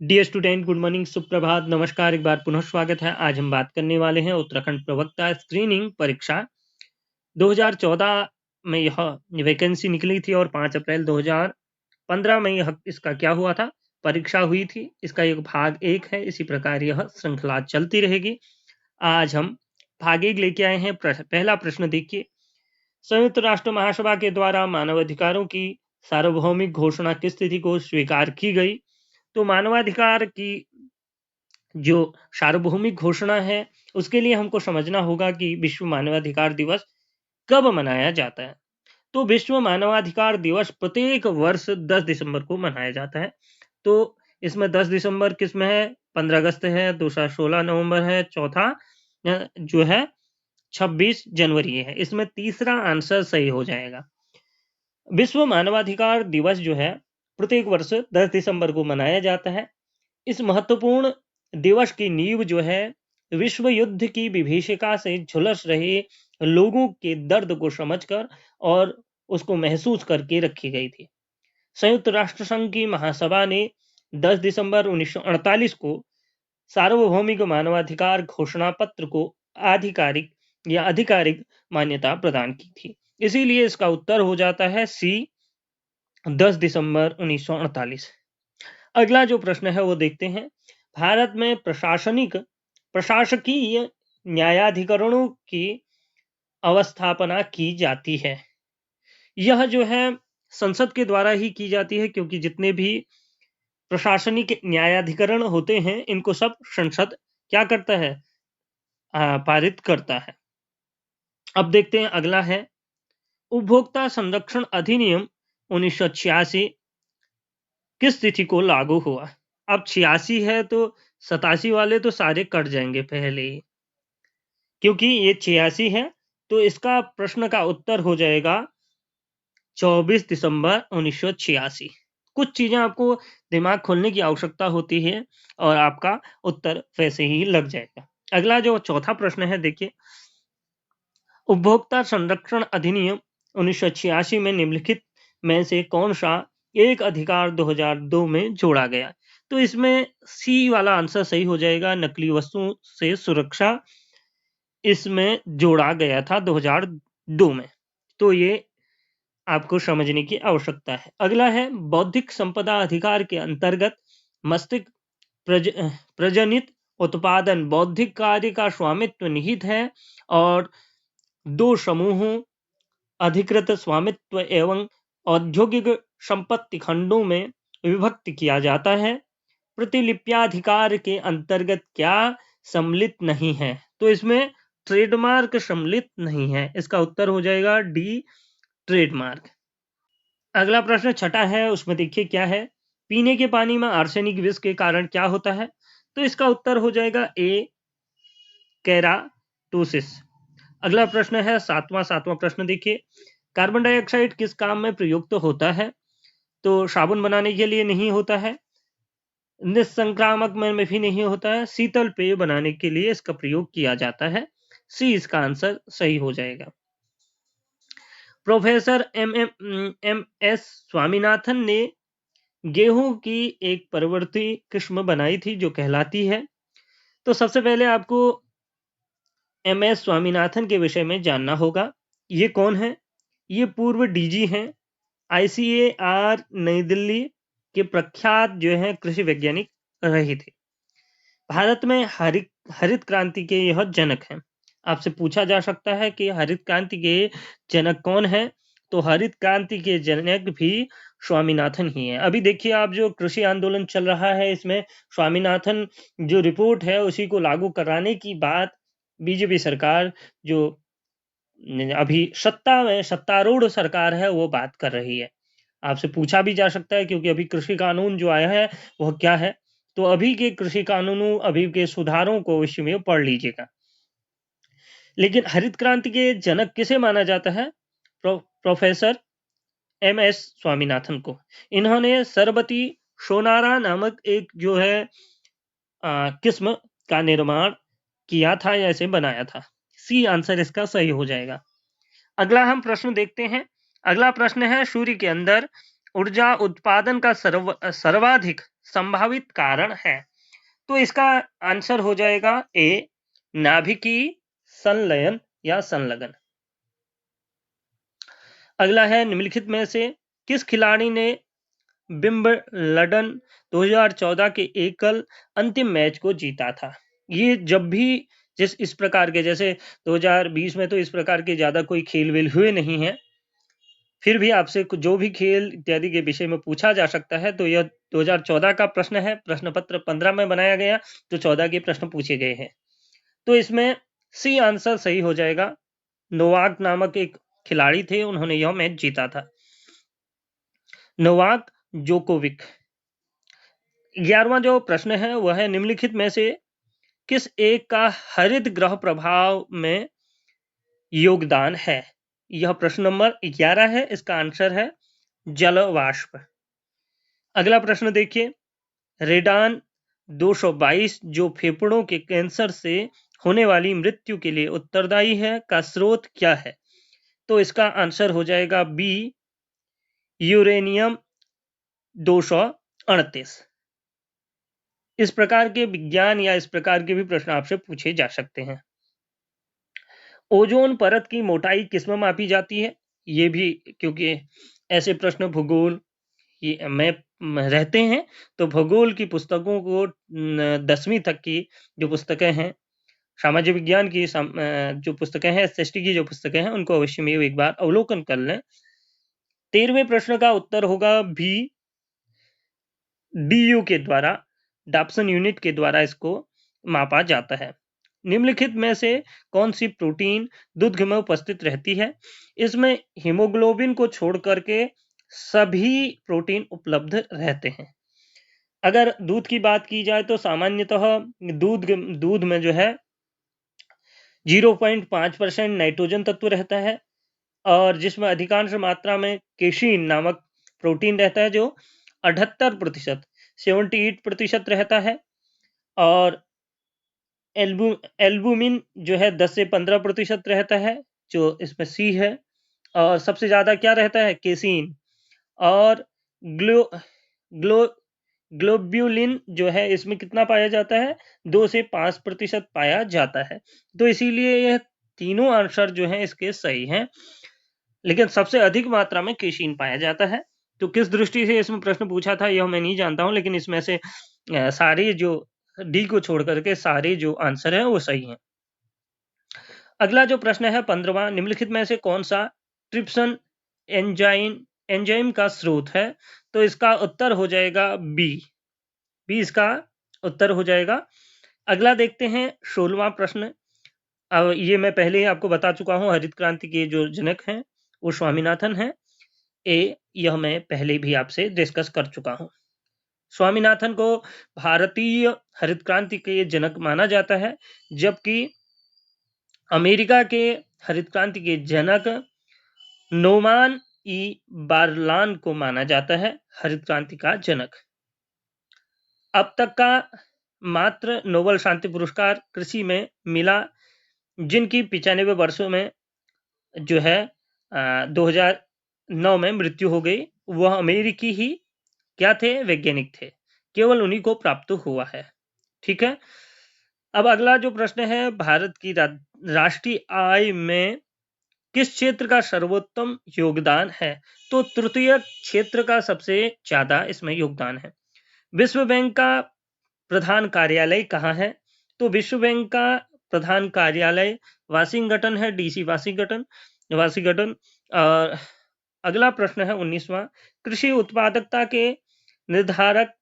Dear student, good morning, सुप्रभात, नमस्कार। एक बार पुनः स्वागत है। आज हम बात करने वाले हैं उत्तराखंड प्रवक्ता स्क्रीनिंग परीक्षा 2014 में यह वैकेंसी निकली थी और 5 अप्रैल 2015 में यह इसका क्या हुआ था, परीक्षा हुई थी। इसका एक भाग 1 है। इसी प्रकार यह श्रृंखला चलती रहेगी। आज हम भाग 1 लेके आए हैं। पहला प्रश्न देखिए, संयुक्त राष्ट्र महासभा के द्वारा मानवाधिकारों की सार्वभौमिक घोषणा किस तिथि को स्वीकार की गई? तो मानवाधिकार की जो सार्वभौमिक घोषणा है, उसके लिए हमको समझना होगा कि विश्व मानवाधिकार दिवस कब मनाया जाता है। तो विश्व मानवाधिकार दिवस प्रत्येक वर्ष 10 दिसंबर को मनाया जाता है। तो इसमें 10 दिसंबर किस में है? 15 अगस्त है, दूसरा 16 नवंबर है, चौथा जो है 26 जनवरी है। इसमें तीसरा आंसर सही हो जाएगा। विश्व मानवाधिकार दिवस जो है प्रत्येक वर्ष 10 दिसंबर को मनाया जाता है। इस महत्वपूर्ण दिवस की नींव जो है विश्व युद्ध की विभीषिका से झुलस रहे लोगों के दर्द को समझकर और उसको महसूस करके रखी गई थी। संयुक्त राष्ट्र संघ की महासभा ने 10 दिसंबर 1948 को सार्वभौमिक मानवाधिकार घोषणा पत्र को आधिकारिक मान्यता प्रदान की थी। इसीलिए इसका उत्तर हो जाता है सी, 10 दिसंबर 1948। अगला जो प्रश्न है वो देखते हैं। भारत में प्रशासकीय न्यायाधिकरणों की अवस्थापना की जाती है। यह जो है संसद के द्वारा ही की जाती है, क्योंकि जितने भी प्रशासनिक न्यायाधिकरण होते हैं इनको सब संसद क्या करता है? पारित करता है। अब देखते हैं अगला है, उपभोक्ता संरक्षण अधिनियम 1986 किस तिथि को लागू हुआ? अब 86 है तो 87 वाले तो सारे कट जाएंगे पहले ही, क्योंकि ये 86 है। तो इसका प्रश्न का उत्तर हो जाएगा 24 दिसंबर 1986। कुछ चीजें आपको दिमाग खोलने की आवश्यकता होती है और आपका उत्तर वैसे ही लग जाएगा। अगला जो चौथा प्रश्न है देखिए, उपभोक्ता संरक्षण अधिनियम 1986 में निम्नलिखित में से कौन सा एक अधिकार 2002 में जोड़ा गया? तो इसमें सी वाला आंसर सही हो जाएगा, नकली वस्तुओं से सुरक्षा इसमें जोड़ा गया था 2002 में। तो ये आपको समझने की आवश्यकता है। अगला है, बौद्धिक संपदा अधिकार के अंतर्गत मस्तिष्क प्रजनित उत्पादन बौद्धिक कार्य का स्वामित्व निहित है और दो समूहों अधिकृत स्वामित्व एवं औद्योगिक संपत्ति खंडों में विभक्त किया जाता है। प्रतिलिप्याधिकार के अंतर्गत क्या सम्मिलित नहीं है? तो इसमें ट्रेडमार्क सम्मिलित नहीं है। इसका उत्तर हो जाएगा डी, ट्रेडमार्क। अगला प्रश्न छठा है, उसमें देखिए क्या है, पीने के पानी में आर्सेनिक विष के कारण क्या होता है? तो इसका उत्तर हो जाएगा ए, केराटोसिस। अगला प्रश्न है सातवां प्रश्न देखिए, कार्बन डाइऑक्साइड किस काम में प्रयुक्त होता है? तो साबुन बनाने के लिए नहीं होता है, निस्संक्रामक में भी नहीं होता है, शीतल पेय बनाने के लिए इसका प्रयोग किया जाता है। सी इसका आंसर सही हो जाएगा। प्रोफेसर एम एस स्वामीनाथन ने गेहूं की एक परिवर्ती किस्म बनाई थी जो कहलाती है। तो सबसे पहले आपको एम एस स्वामीनाथन के विषय में जानना होगा। ये कौन है? ये पूर्व डीजी हैं, आईसीएआर नई दिल्ली के प्रख्यात जो है कृषि वैज्ञानिक रहे थे। भारत में हरित क्रांति के यह जनक हैं। आपसे पूछा जा सकता है कि हरित क्रांति के जनक कौन है? तो हरित क्रांति के जनक भी स्वामीनाथन ही हैं। अभी देखिए आप, जो कृषि आंदोलन चल रहा है इसमें स्वामीनाथन जो रिपोर्ट है उसी को लागू कराने की बात बीजेपी सरकार जो अभी सत्तारूढ़ सरकार है वो बात कर रही है। आपसे पूछा भी जा सकता है, क्योंकि अभी कृषि कानून जो आया है वह क्या है? तो अभी के कृषि कानूनों, अभी के सुधारों को विश्व में पढ़ लीजिएगा। लेकिन हरित क्रांति के जनक किसे माना जाता है? प्रोफेसर एम एस स्वामीनाथन को। इन्होंने सरबती सोनारा नामक एक जो है किस्म का निर्माण किया था या इसे बनाया था। सी आंसर इसका सही हो जाएगा। अगला हम प्रश्न देखते हैं। अगला प्रश्न है, सूर्य के अंदर ऊर्जा उत्पादन का सर्वाधिक संभावित कारण है? तो इसका आंसर हो जाएगा ए, नाभिकीय संलयन या संलग्न। अगला है, निम्नलिखित में से किस खिलाड़ी ने विंबलडन 2014 के एकल अंतिम मैच को जीता था? ये जब भी इस प्रकार के, जैसे 2020 में तो इस प्रकार के ज्यादा कोई खेल वेल हुए नहीं है, फिर भी आपसे जो भी खेल इत्यादि के विषय में पूछा जा सकता है, तो यह 2014 का प्रश्न है। प्रश्न पत्र 15 में बनाया गया, तो 14 के प्रश्न पूछे गए हैं। तो इसमें सी आंसर सही हो जाएगा। नोवाक नामक एक खिलाड़ी थे, उन्होंने यह मैच जीता था, नोवाक जोकोविक। 11वां जो प्रश्न है वह है, निम्नलिखित में से किस एक का हरित ग्रह प्रभाव में योगदान है? यह प्रश्न नंबर 11 है, इसका आंसर है जलवाष्प। अगला प्रश्न देखिए, रेडान 222 जो फेफड़ों के कैंसर से होने वाली मृत्यु के लिए उत्तरदायी है का स्रोत क्या है? तो इसका आंसर हो जाएगा बी, यूरेनियम 238। इस प्रकार के विज्ञान या इस प्रकार के भी प्रश्न आपसे पूछे जा सकते हैं। ओजोन परत की मोटाई किसमें मापी जाती है? ये भी, क्योंकि ऐसे प्रश्न भूगोल में रहते हैं, तो भूगोल की पुस्तकों को 10वीं तक की जो पुस्तकें हैं, सामाजिक विज्ञान की जो पुस्तकें हैं, एसएसटी की जो पुस्तकें हैं, उनको अवश्य में एक बार अवलोकन कर लें। 13वें प्रश्न का उत्तर होगा बी, डीयू के द्वारा, डाप्सन यूनिट के द्वारा इसको मापा जाता है। निम्नलिखित में से कौन सी प्रोटीन दूध में उपस्थित रहती है? इसमें हीमोग्लोबिन को छोड़ करके सभी प्रोटीन उपलब्ध रहते हैं। अगर दूध की बात की जाए तो सामान्यतः दूध में जो है 0.5% नाइट्रोजन तत्व रहता है, और जिसमें अधिकांश मात्रा में केशीन नामक प्रोटीन रहता है जो 78%, 78% रहता है, और एल्बुमिन जो है 10 से 15% रहता है, जो इसमें सी है। और सबसे ज्यादा क्या रहता है? केसीन। और ग्लो ग्लो ग्लोब्यूलिन जो है, इसमें कितना पाया जाता है? 2 से 5% पाया जाता है। तो इसीलिए यह तीनों आंसर जो हैं इसके सही हैं, लेकिन सबसे अधिक मात्रा में केशीन पाया जाता है। तो किस दृष्टि से इसमें प्रश्न पूछा था यह मैं नहीं जानता हूं, लेकिन इसमें से सारे जो डी को छोड़ करके सारे जो आंसर हैं वो सही हैं। अगला जो प्रश्न है 15वां, निम्नलिखित में से कौन सा ट्रिप्सन एंजाइम का स्रोत है? तो इसका उत्तर हो जाएगा बी, इसका उत्तर हो जाएगा। अगला देखते हैं 16वां प्रश्न। अब ये मैं पहले ही आपको बता चुका हूं, हरित क्रांति के जो जनक हैं वो स्वामीनाथन हैं। यह मैं पहले भी आपसे डिस्कस कर चुका हूं। स्वामीनाथन को भारतीय हरित क्रांति के जनक माना जाता है, जबकि अमेरिका के हरित क्रांति के जनक नोमान ई बारलान को माना जाता है हरित क्रांति का जनक। अब तक का मात्र नोबेल शांति पुरस्कार कृषि में मिला, जिनकी 95 वर्षों में जो है 2009 में मृत्यु हो गई, वह अमेरिकी ही क्या थे? वैज्ञानिक थे। केवल उन्हीं को प्राप्त हुआ है। ठीक है। अब अगला जो प्रश्न है, भारत की राष्ट्रीय आय में किस क्षेत्र का सर्वोत्तम योगदान है? तो तृतीय क्षेत्र का सबसे ज्यादा इसमें योगदान है। विश्व बैंक का प्रधान कार्यालय कहाँ है? तो विश्व बैंक का प्रधान कार्यालय वाशिंगटन है, डीसी वाशिंगटन। और अगला प्रश्न है 19वां, कृषि उत्पादकता के निर्धारक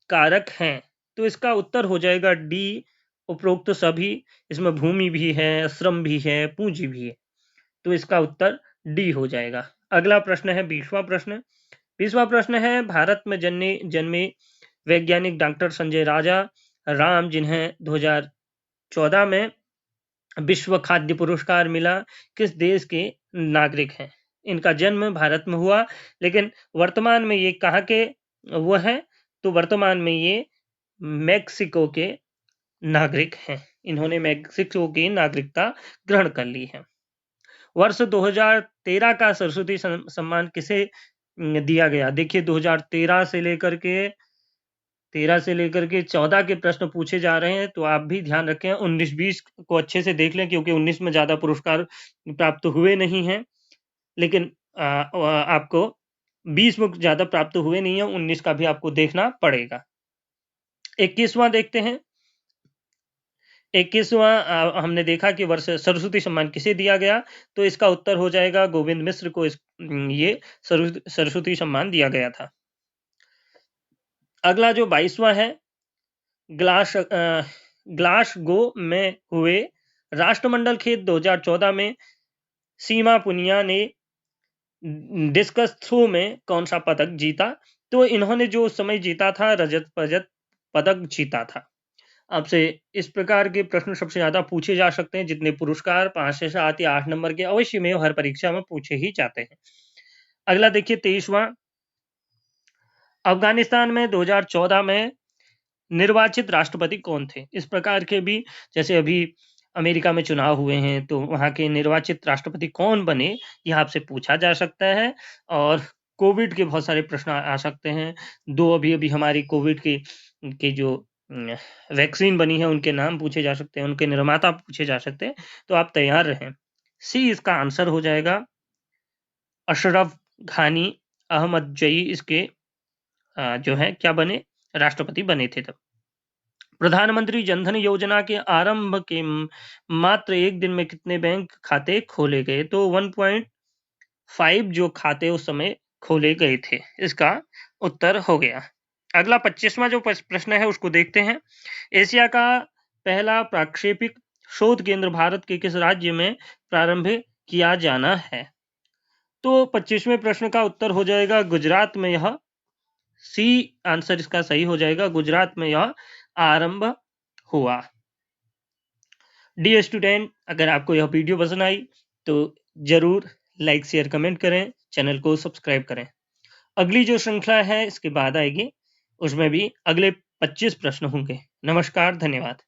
कारक हैं? तो इसका उत्तर हो जाएगा डी, उपरोक्त सभी। इसमें भूमि भी है, श्रम भी है, पूंजी भी है, तो इसका उत्तर डी हो जाएगा। अगला प्रश्न है 20वां प्रश्न। 20वां प्रश्न है, भारत में जन्मे वैज्ञानिक डॉक्टर संजय राजा राम, जिन्हें 2014 में विश्व खाद्य पुरस्कार मिला, किस देश के नागरिक हैं? इनका जन्म भारत में हुआ, लेकिन वर्तमान में ये कहाँ के वो हैं? तो वर्तमान में ये मैक्सिको के नागरिक हैं। इन्होंने मैक्सिको की नागरिकता ग्रहण कर ली है। वर्ष 2013 का सरस्वती सम्मान किसे दिया गया? देखिए 2013 से लेकर के 13 से लेकर के 14 के प्रश्न पूछे जा रहे हैं, तो आप भी ध्यान रखें। 19-20 को अच्छे से देख लें, क्योंकि 19 में ज़्यादा पुरस्कार प्राप्त हुए नहीं हैं, लेकिन आपको 20 में ज़्यादा प्राप्त हुए नहीं हैं, 19 का भी आपको देखना पड़ेगा। 21वां देखते हैं। 21वां हमने देखा कि वर्ष सरस्वती सम्मान किसे दिया गया, तो इसका उत्तर हो जाएगा गोविंद मिश्र को ये सरस्वती सम्मान दिया गया था। अगला जो 22वां है, ग्लासगो में हुए राष्ट्रमंडल खेल 2014 में सीमा पुनिया ने डिस्कस थ्रो में कौन सा पदक जीता, तो इन्होंने जो उस समय जीता था रजत पदक जीता था। आपसे इस प्रकार के प्रश्न सबसे ज्यादा पूछे जा सकते हैं, जितने पुरस्कार 5 से 7 या 8 नंबर के अवश्य में हर परीक्षा में पूछे ही जाते हैं। अगला देखिए 23वां, अफगानिस्तान में 2014 में निर्वाचित राष्ट्रपति कौन थे। इस प्रकार के भी, जैसे अभी अमेरिका में चुनाव हुए हैं, तो वहां के निर्वाचित राष्ट्रपति कौन बने, यह आपसे पूछा जा सकता है। और कोविड के बहुत सारे प्रश्न आ सकते हैं। 2 अभी हमारी कोविड के जो वैक्सीन बनी है उनके नाम पूछे जा सकते हैं, उनके निर्माता पूछे जा सकते हैं, तो आप तैयार रहें। सी इसका आंसर हो जाएगा। अशरफ घानी अहमदजई इसके जो है क्या बने, राष्ट्रपति बने थे तब। प्रधानमंत्री जनधन योजना के आरंभ के मात्र 1 दिन में कितने बैंक खाते खोले गए, तो 1.5 जो खाते उस समय खोले गए थे, इसका उत्तर हो गया। अगला 25वां जो प्रश्न है उसको देखते हैं। एशिया का पहला प्रक्षेपित शोध केंद्र भारत के किस राज्य में प्रारंभ किया जाना है, तो 25वें प्रश्न का उत्तर हो जाएगा गुजरात में। यह सी आंसर इसका सही हो जाएगा, गुजरात में यह आरंभ हुआ। डियर स्टूडेंट, अगर आपको यह वीडियो पसंद आई तो जरूर लाइक शेयर कमेंट करें, चैनल को सब्सक्राइब करें। अगली जो श्रृंखला है इसके बाद आएगी, उसमें भी अगले 25 प्रश्न होंगे। नमस्कार, धन्यवाद।